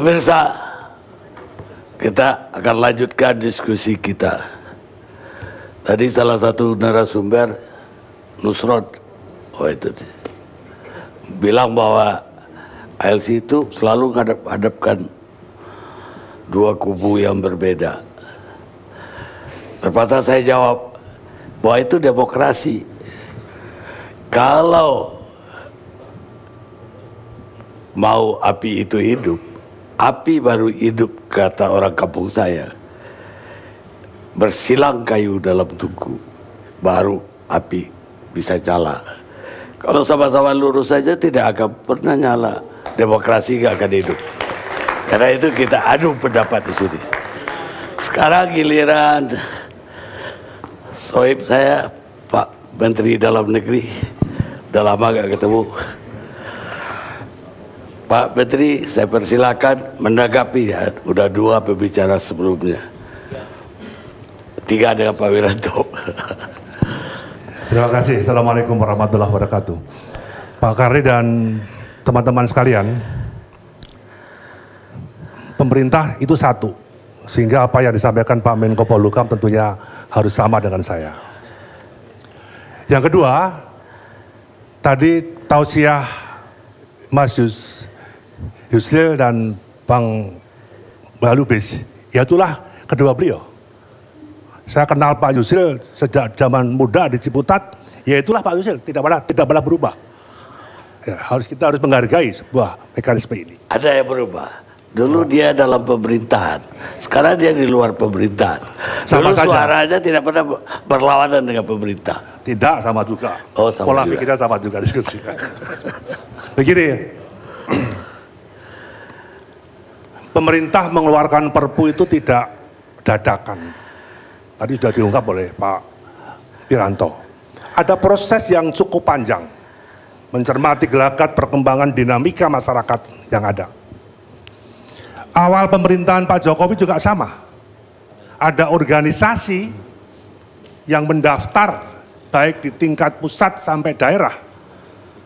Pemirsa, kita akan lanjutkan diskusi kita. Tadi salah satu narasumber, Nusron, bilang bahwa ALC itu selalu menghadapkan dua kubu yang berbeda. Terpaksa saya jawab bahwa itu demokrasi. Kalau mau api itu hidup, api baru hidup, kata orang kampung saya. Bersilang kayu dalam tungku, baru api bisa nyala. Kalau sama-sama lurus saja tidak akan pernah nyala. Demokrasi gak akan hidup. Karena itu kita adu pendapat di sini. Sekarang giliran sohib saya, Pak Menteri Dalam Negeri. Udah lama gak ketemu. Pak Menteri, saya persilakan menanggapi ya. Udah dua pembicara sebelumnya. Tiga dengan Pak Wiranto. Terima kasih. Assalamualaikum warahmatullahi wabarakatuh. Pak Karni dan teman-teman sekalian, pemerintah itu satu. Sehingga apa yang disampaikan Pak Menko Polhukam tentunya harus sama dengan saya. Yang kedua, tadi tausiah Mas Yusril dan Bang Lubis, ya itulah kedua beliau. Saya kenal Pak Yusril sejak zaman muda di Ciputat, ya itulah Pak Yusril, tidak pernah berubah. Ya, kita harus menghargai sebuah mekanisme ini. Ada yang berubah. Dulu dia dalam pemerintahan, sekarang dia di luar pemerintahan. Dulu suaranya tidak pernah berlawanan dengan pemerintah. Tidak, sama juga. Oh, sama pola juga. pikirnya sama juga diskusi. Begini, pemerintah mengeluarkan Perpu itu tidak dadakan. Tadi sudah diungkap oleh Pak Wiranto. Ada proses yang cukup panjang, mencermati gelagat perkembangan dinamika masyarakat yang ada. Awal pemerintahan Pak Jokowi juga sama. Ada organisasi yang mendaftar baik di tingkat pusat sampai daerah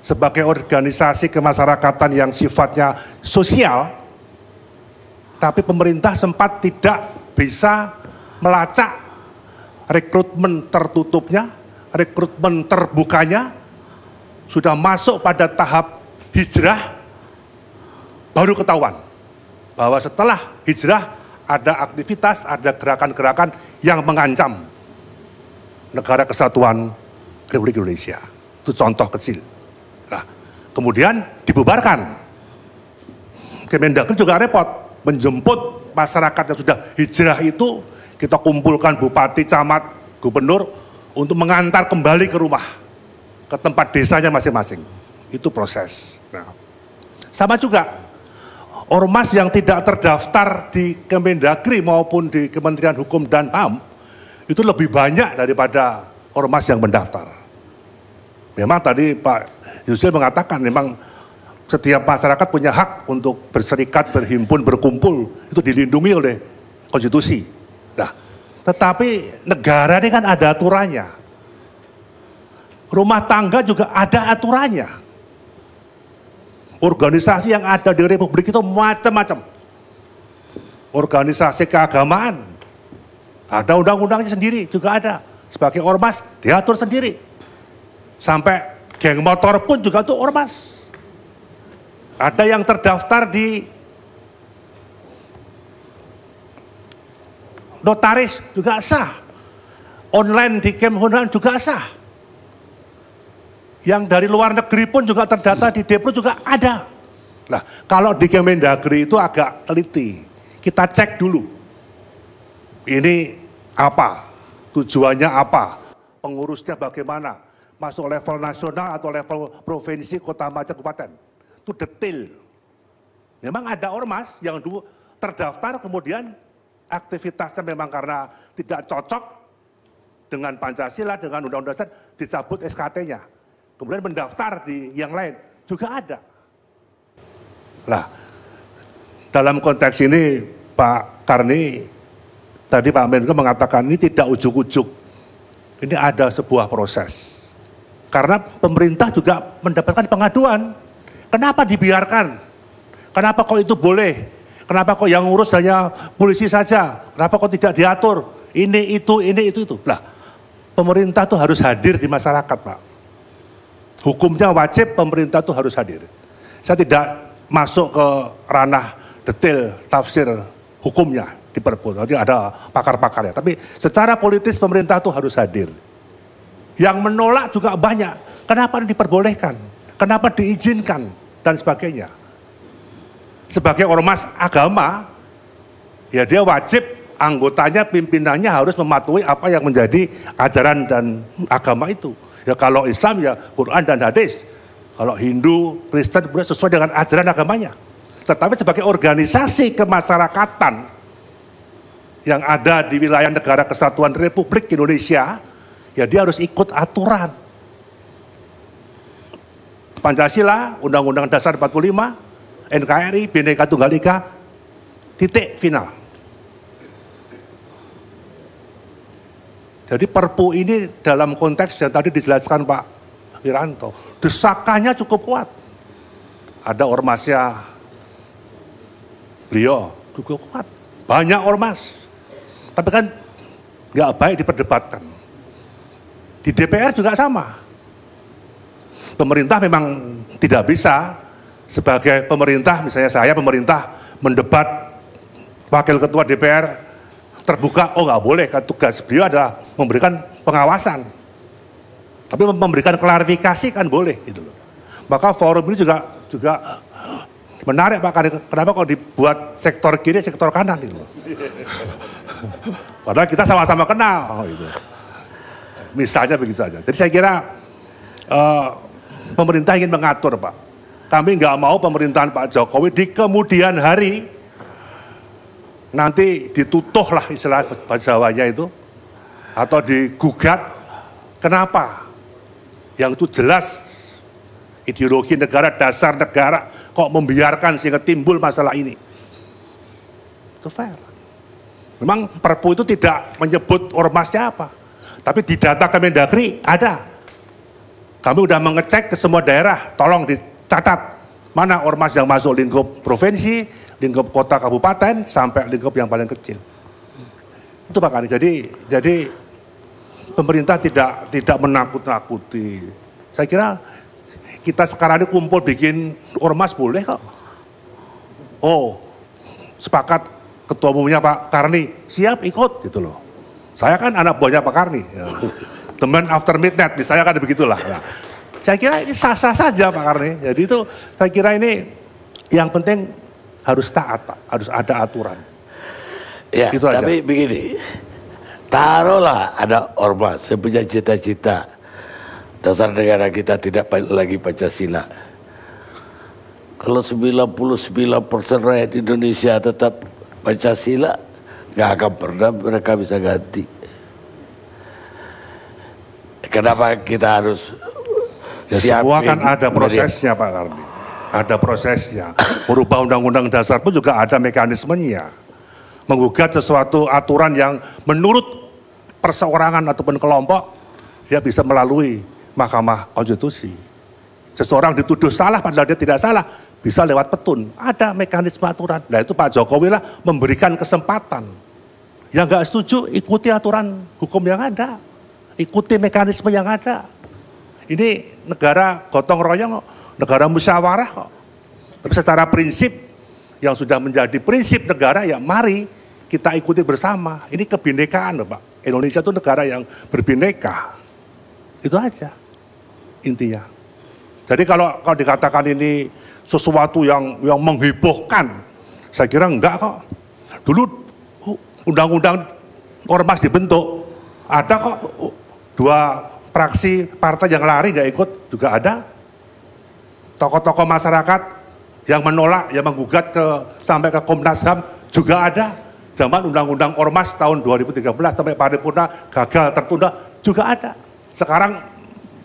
sebagai organisasi kemasyarakatan yang sifatnya sosial, tapi pemerintah sempat tidak bisa melacak rekrutmen tertutupnya, rekrutmen terbukanya, sudah masuk pada tahap hijrah, baru ketahuan bahwa setelah hijrah ada aktivitas, ada gerakan-gerakan yang mengancam negara kesatuan Republik Indonesia. Itu contoh kecil. Nah, kemudian dibubarkan. Kemendagri juga repot, menjemput masyarakat yang sudah hijrah itu, kita kumpulkan bupati, camat, gubernur untuk mengantar kembali ke rumah, ke tempat desanya masing-masing. Itu proses. Nah, sama juga, ormas yang tidak terdaftar di Kemendagri maupun di Kementerian Hukum dan HAM, itu lebih banyak daripada ormas yang mendaftar. Memang tadi Pak Yusril mengatakan, memang setiap masyarakat punya hak untuk berserikat, berhimpun, berkumpul, itu dilindungi oleh konstitusi. Nah, tetapi negara ini kan ada aturannya. Rumah tangga juga ada aturannya. Organisasi yang ada di Republik itu macam-macam. Organisasi keagamaan, ada undang-undangnya sendiri, juga ada. Sebagai ormas, diatur sendiri. Sampai geng motor pun juga itu ormas. Ada yang terdaftar di notaris juga sah, online di Kemhan juga sah. Yang dari luar negeri pun juga terdata di Deplu juga ada. Nah, kalau di Kemendagri itu agak teliti. Kita cek dulu. Ini apa? Tujuannya apa? Pengurusnya bagaimana? Masuk level nasional atau level provinsi, kota, macam kabupaten. Itu detail. Memang ada ormas yang dulu terdaftar kemudian aktivitasnya memang karena tidak cocok dengan Pancasila, dengan Undang-Undang Dasar, dicabut SKT-nya. Kemudian mendaftar di yang lain, juga ada. Nah, dalam konteks ini Pak Karni, tadi Pak Menko mengatakan ini tidak ujuk-ujuk. Ini ada sebuah proses. Karena pemerintah juga mendapatkan pengaduan. Kenapa dibiarkan? Kenapa kok itu boleh? Kenapa kok yang ngurus hanya polisi saja? Kenapa kok tidak diatur? Ini, itu. Lah, pemerintah tuh harus hadir di masyarakat, Pak. Hukumnya wajib, pemerintah tuh harus hadir. Saya tidak masuk ke ranah detail tafsir hukumnya di Perpu. Nanti ada pakar-pakarnya. Tapi secara politis pemerintah tuh harus hadir. Yang menolak juga banyak. Kenapa diperbolehkan? Kenapa diizinkan? Dan sebagainya. Sebagai ormas agama, ya dia wajib anggotanya, pimpinannya harus mematuhi apa yang menjadi ajaran dan agama itu. Ya kalau Islam ya Quran dan hadis. Kalau Hindu, Kristen sesuai dengan ajaran agamanya. Tetapi sebagai organisasi kemasyarakatan yang ada di wilayah negara kesatuan Republik Indonesia, ya dia harus ikut aturan. Pancasila, Undang-Undang Dasar 45, NKRI, Bhinneka Tunggal Ika, titik final. Jadi Perpu ini dalam konteks yang tadi dijelaskan Pak Wiranto, desakannya cukup kuat. Ada ormasnya beliau cukup kuat, banyak ormas. Tapi kan nggak baik diperdebatkan. Di DPR juga sama. Pemerintah memang tidak bisa sebagai pemerintah, misalnya saya pemerintah mendebat wakil ketua DPR terbuka, oh nggak boleh, kan tugas beliau adalah memberikan pengawasan. Tapi memberikan klarifikasi kan boleh gitu loh. Maka forum ini juga menarik Pak, kenapa kok dibuat sektor kiri, sektor kanan gitu loh. Padahal kita sama-sama kenal gitu. Misalnya begitu saja. Jadi saya kira pemerintah ingin mengatur Pak. Kami nggak mau pemerintahan Pak Jokowi di kemudian hari nanti ditutuh lah istilah bahasa Jawanya itu, atau digugat. Kenapa? Yang itu jelas ideologi negara, dasar negara, kok membiarkan sehingga timbul masalah ini. Itu fair. Memang Perpu itu tidak menyebut ormasnya apa, tapi di data Kemendagri ada. Kami udah mengecek ke semua daerah, tolong dicatat mana ormas yang masuk lingkup provinsi, lingkup kota kabupaten, sampai lingkup yang paling kecil. Itu Pak Kani. Jadi pemerintah tidak menakut-nakuti. Saya kira kita sekarang ini kumpul bikin ormas boleh kok. Oh, sepakat ketua umumnya Pak Karni, siap ikut gitu loh. Saya kan anak buahnya Pak Karni. Ya. Teman after midnight, saya kan begitulah. Nah, saya kira ini sah-sah saja Pak Karni. Jadi itu saya kira ini yang penting harus taat Pak, harus ada aturan. Ya, itu tapi aja. Begini, taruhlah ada ormas yang punya cita-cita dasar negara kita tidak lagi Pancasila. Kalau 99% rakyat Indonesia tetap Pancasila, nggak akan pernah mereka bisa ganti. Kenapa kita harus ya, semua kan ada prosesnya Pak Karni. Ada prosesnya. Merubah undang-undang dasar pun juga ada mekanismenya. Menggugat sesuatu aturan yang menurut perseorangan ataupun kelompok, dia bisa melalui Mahkamah Konstitusi. Seseorang dituduh salah padahal dia tidak salah, bisa lewat petun. Ada mekanisme aturan. Nah itu Pak Jokowi lah memberikan kesempatan. Yang nggak setuju, ikuti aturan hukum yang ada. Ikuti mekanisme yang ada. Ini negara gotong royong kok, negara musyawarah kok. Tapi secara prinsip, yang sudah menjadi prinsip negara, ya mari kita ikuti bersama. Ini kebinekaan loh Pak. Indonesia itu negara yang berbineka. Itu aja intinya. Jadi kalau dikatakan ini sesuatu yang menghebohkan, saya kira enggak kok. Dulu undang-undang ormas dibentuk, ada kok 2 fraksi partai yang lari nggak ikut juga ada. Tokoh-tokoh masyarakat yang menolak, yang menggugat sampai ke Komnas HAM juga ada. Zaman undang-undang ormas tahun 2013 sampai paripurna gagal tertunda juga ada. Sekarang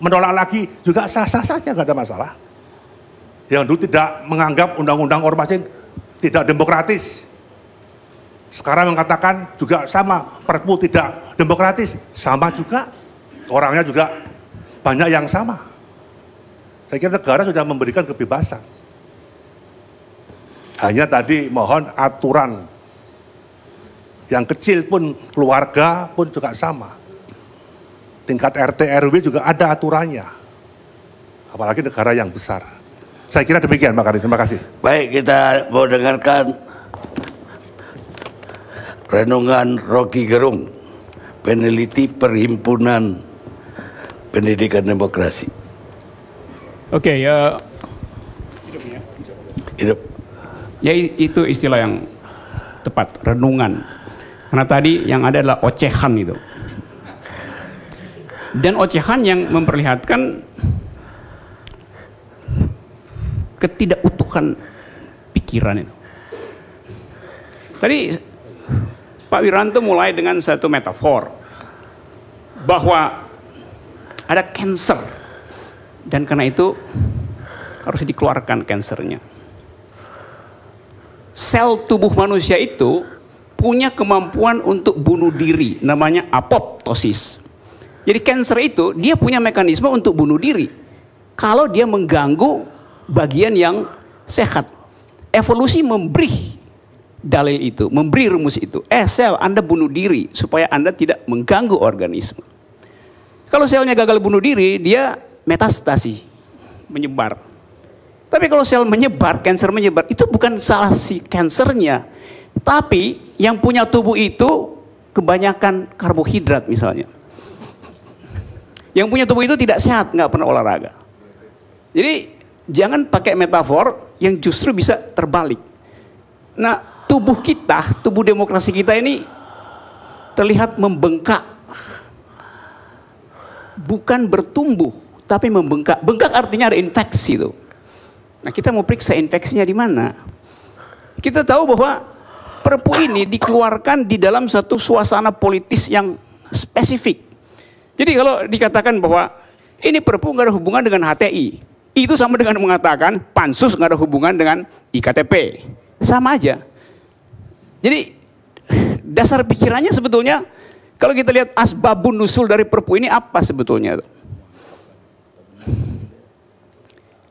menolak lagi juga sah-sah saja, nggak ada masalah. Yang dulu tidak menganggap undang-undang ormas ini tidak demokratis, sekarang mengatakan juga sama, Perpu tidak demokratis, sama juga. Orangnya juga banyak yang sama. Saya kira negara sudah memberikan kebebasan. Hanya tadi mohon aturan. Yang kecil pun keluarga pun juga sama. Tingkat RT RW juga ada aturannya. Apalagi negara yang besar. Saya kira demikian Pak Karim, terima kasih. Baik, kita mau dengarkan renungan Rocky Gerung, peneliti Perhimpunan Pendidikan Demokrasi. Oke, ya. Hidup. Ya itu istilah yang tepat, renungan. Karena tadi yang ada adalah ocehan itu. Dan ocehan yang memperlihatkan ketidakutuhan pikiran itu. Tadi Pak Wiranto mulai dengan satu metafor bahwa ada cancer dan karena itu harus dikeluarkan cancernya. Sel tubuh manusia itu punya kemampuan untuk bunuh diri, namanya apoptosis. Jadi cancer itu dia punya mekanisme untuk bunuh diri kalau dia mengganggu bagian yang sehat. Evolusi memberi dalil itu, memberi rumus itu. Sel Anda bunuh diri supaya Anda tidak mengganggu organisme. Kalau selnya gagal bunuh diri, dia metastasi, menyebar. Tapi kalau sel menyebar, cancer menyebar, itu bukan salah si cancernya, tapi yang punya tubuh itu kebanyakan karbohidrat misalnya. Yang punya tubuh itu tidak sehat, nggak pernah olahraga. Jadi jangan pakai metafor yang justru bisa terbalik. Nah, tubuh kita, tubuh demokrasi kita ini terlihat membengkak. Bukan bertumbuh, tapi membengkak. Bengkak artinya ada infeksi tuh. Nah, kita mau periksa infeksinya di mana. Kita tahu bahwa Perpu ini dikeluarkan di dalam satu suasana politis yang spesifik. Jadi kalau dikatakan bahwa ini Perpu nggak ada hubungan dengan HTI, itu sama dengan mengatakan Pansus nggak ada hubungan dengan IKTP. Sama aja. Jadi dasar pikirannya sebetulnya kalau kita lihat asbabun nusul dari Perpu ini apa sebetulnya?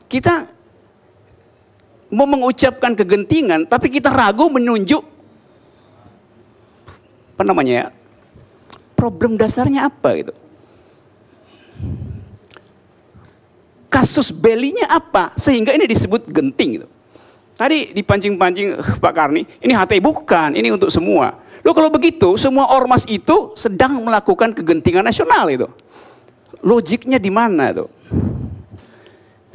Kita mau mengucapkan kegentingan, tapi kita ragu menunjuk apa namanya ya, problem dasarnya apa gitu. Kasus belinya apa sehingga ini disebut genting gitu. Tadi dipancing-pancing Pak Karni, ini HTI bukan, ini untuk semua. Loh kalau begitu semua ormas itu sedang melakukan kegentingan nasional itu. Logiknya di mana tuh?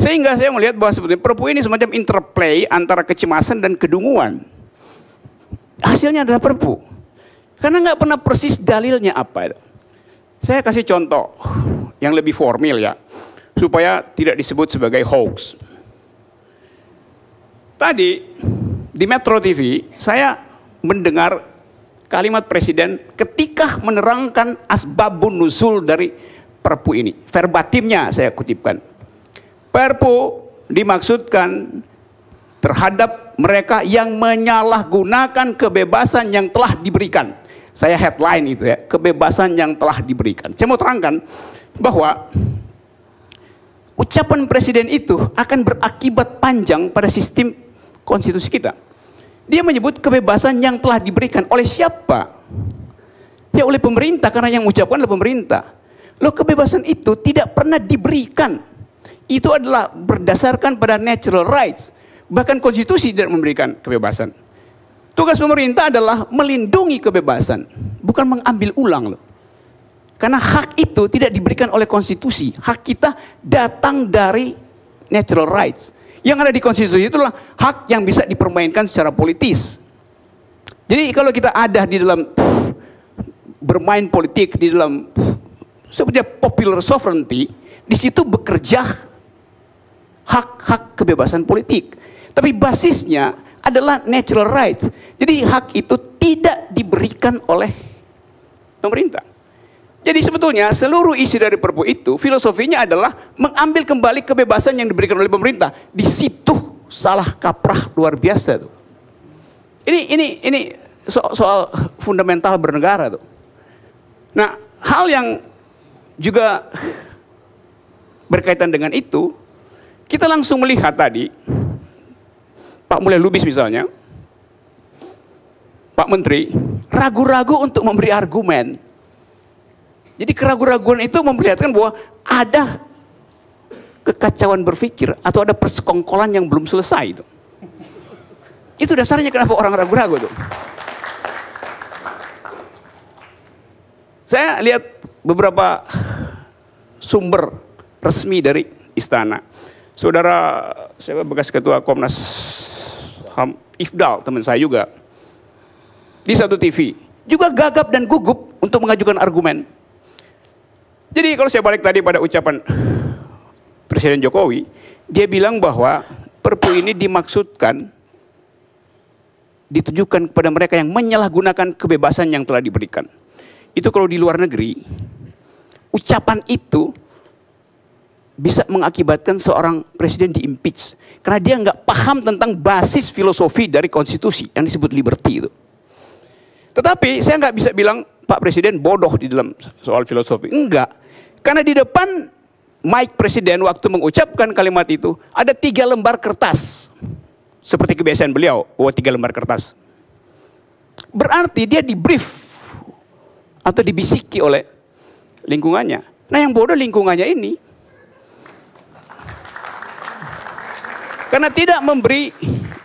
Sehingga saya melihat bahwa sebetulnya Perpu ini semacam interplay antara kecemasan dan kedunguan. Hasilnya adalah Perpu. Karena nggak pernah persis dalilnya apa itu. Saya kasih contoh yang lebih formal ya, supaya tidak disebut sebagai hoax. Tadi di Metro TV saya mendengar kalimat Presiden ketika menerangkan asbabun nuzul dari Perpu ini. Verbatimnya saya kutipkan. Perpu dimaksudkan terhadap mereka yang menyalahgunakan kebebasan yang telah diberikan. Saya headline itu ya, kebebasan yang telah diberikan. Saya mau terangkan bahwa ucapan Presiden itu akan berakibat panjang pada sistem konstitusi kita. Dia menyebut kebebasan yang telah diberikan oleh siapa? Ya oleh pemerintah, karena yang mengucapkan adalah pemerintah. Loh kebebasan itu tidak pernah diberikan. Itu adalah berdasarkan pada natural rights. Bahkan konstitusi tidak memberikan kebebasan. Tugas pemerintah adalah melindungi kebebasan, bukan mengambil ulang loh. Karena hak itu tidak diberikan oleh konstitusi. Hak kita datang dari natural rights. Yang ada di konstitusi itulah hak yang bisa dipermainkan secara politis. Jadi kalau kita ada di dalam bermain politik, di dalam seperti popular sovereignty, di situ bekerja hak-hak kebebasan politik. Tapi basisnya adalah natural rights. Jadi hak itu tidak diberikan oleh pemerintah. Jadi sebetulnya seluruh isi dari Perpu itu filosofinya adalah mengambil kembali kebebasan yang diberikan oleh pemerintah. Di situ salah kaprah luar biasa tuh. Ini soal fundamental bernegara tuh. Nah, hal yang juga berkaitan dengan itu, kita langsung melihat tadi Pak Mulya Lubis misalnya, Pak Menteri, ragu-ragu untuk memberi argumen. Jadi keraguan-raguan itu memperlihatkan bahwa ada kekacauan berpikir atau ada persekongkolan yang belum selesai itu. Itu dasarnya kenapa orang ragu-ragu tuh. Saya lihat beberapa sumber resmi dari istana. Saudara, saya bekas ketua Komnas HAM Ifdal, teman saya juga, di satu TV juga gagap dan gugup untuk mengajukan argumen. Jadi kalau saya balik tadi pada ucapan Presiden Jokowi, dia bilang bahwa Perpu ini dimaksudkan ditujukan kepada mereka yang menyalahgunakan kebebasan yang telah diberikan. Itu kalau di luar negeri, ucapan itu bisa mengakibatkan seorang presiden di-impeach karena dia nggak paham tentang basis filosofi dari konstitusi yang disebut liberty itu. Tetapi saya nggak bisa bilang Pak Presiden bodoh di dalam soal filosofi. Enggak. Karena di depan mic Presiden waktu mengucapkan kalimat itu ada 3 lembar kertas. Seperti kebiasaan beliau, 3 lembar kertas. Berarti dia di brief atau dibisiki oleh lingkungannya. Nah yang bodoh lingkungannya ini. Karena tidak memberi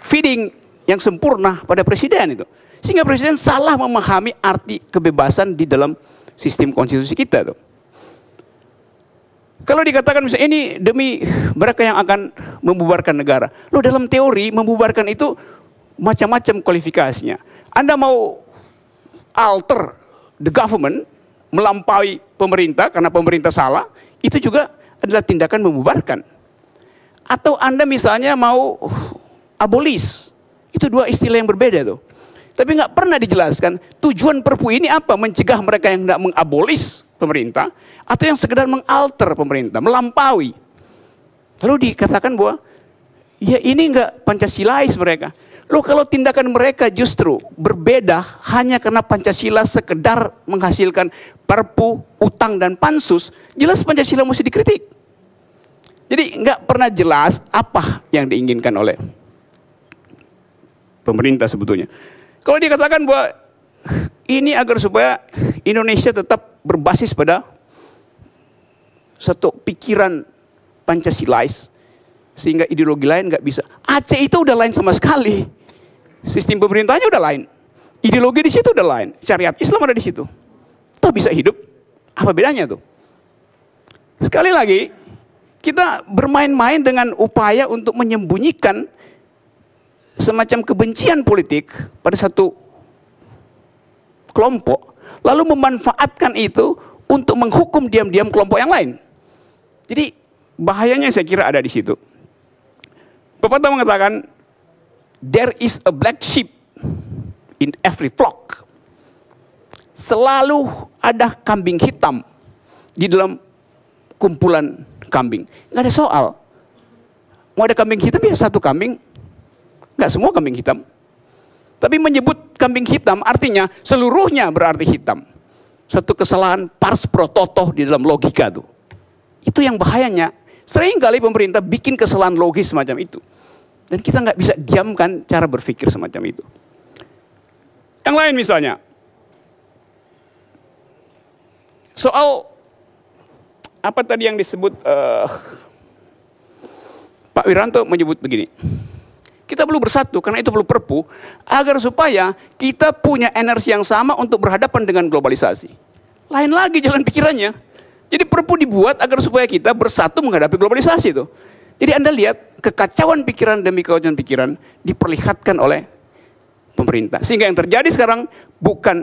feeding yang sempurna pada presiden itu. Sehingga presiden salah memahami arti kebebasan di dalam sistem konstitusi kita tuh. Kalau dikatakan misalnya ini demi mereka yang akan membubarkan negara. Loh dalam teori membubarkan itu macam-macam kualifikasinya. Anda mau alter the government, melampaui pemerintah karena pemerintah salah, itu juga adalah tindakan membubarkan. Atau Anda misalnya mau abolis, itu 2 istilah yang berbeda tuh. Tapi nggak pernah dijelaskan tujuan Perpu ini apa, mencegah mereka yang tidak mengabolis pemerintah atau yang sekedar mengalter pemerintah, melampaui. Lalu dikatakan bahwa ya ini nggak Pancasilais mereka. Loh kalau tindakan mereka justru berbeda hanya karena Pancasila sekedar menghasilkan Perpu, utang dan pansus, jelas Pancasila mesti dikritik. Jadi nggak pernah jelas apa yang diinginkan oleh pemerintah sebetulnya. Kalau dikatakan bahwa ini agar supaya Indonesia tetap berbasis pada satu pikiran Pancasilais sehingga ideologi lain nggak bisa. Aceh itu udah lain sama sekali. Sistem pemerintahnya udah lain. Ideologi di situ udah lain. Syariat Islam ada di situ. Toh bisa hidup. Apa bedanya tuh? Sekali lagi, kita bermain-main dengan upaya untuk menyembunyikan semacam kebencian politik pada satu kelompok, lalu memanfaatkan itu untuk menghukum diam-diam kelompok yang lain. Jadi bahayanya saya kira ada di situ. Pepatah mengatakan, there is a black sheep in every flock. Selalu ada kambing hitam di dalam kumpulan kambing. Nggak ada soal. Mau ada kambing hitam ya satu kambing. Nggak semua kambing hitam. Tapi menyebut kambing hitam artinya seluruhnya berarti hitam. Satu kesalahan pars pro toto di dalam logika itu. Itu yang bahayanya. Seringkali pemerintah bikin kesalahan logis semacam itu. Dan kita nggak bisa diamkan cara berpikir semacam itu. Yang lain misalnya. Soal apa tadi yang disebut Pak Wiranto menyebut begini. Kita perlu bersatu karena itu perlu Perpu agar supaya kita punya energi yang sama untuk berhadapan dengan globalisasi. Lain lagi jalan pikirannya. Jadi Perpu dibuat agar supaya kita bersatu menghadapi globalisasi itu. Jadi Anda lihat kekacauan pikiran demi kekacauan pikiran diperlihatkan oleh pemerintah. Sehingga yang terjadi sekarang bukan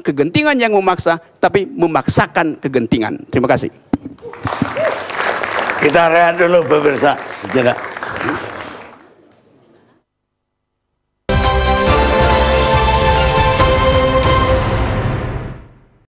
kegentingan yang memaksa, tapi memaksakan kegentingan. Terima kasih. Kita rehat dulu pemirsa sejenak.